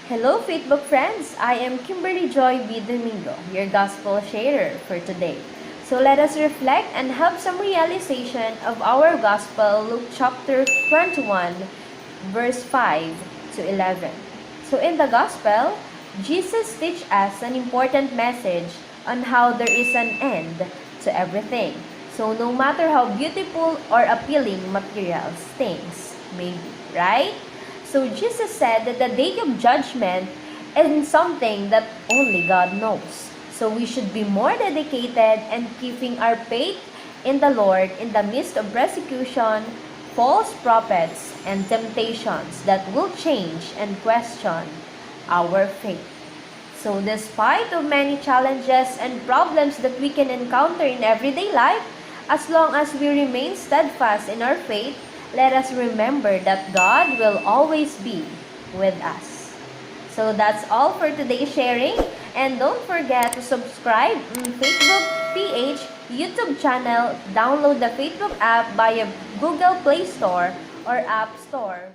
Hello, Facebook friends! I am Kimberly Joy B. Domingo, your gospel sharer for today. So let us reflect and have some realization of our gospel, Luke chapter 21, verse 5 to 11. So in the gospel, Jesus teaches us an important message on how there is an end to everything. So no matter how beautiful or appealing materials things may be, right? So Jesus said that the day of judgment is something that only God knows. So we should be more dedicated and keeping our faith in the Lord in the midst of persecution, false prophets, and temptations that will change and question our faith. So despite of many challenges and problems that we can encounter in everyday life, as long as we remain steadfast in our faith, let us remember that God will always be with us. So that's all for today's sharing. And don't forget to subscribe on Facebook PH YouTube channel. Download the Facebook app via Google Play Store or App Store.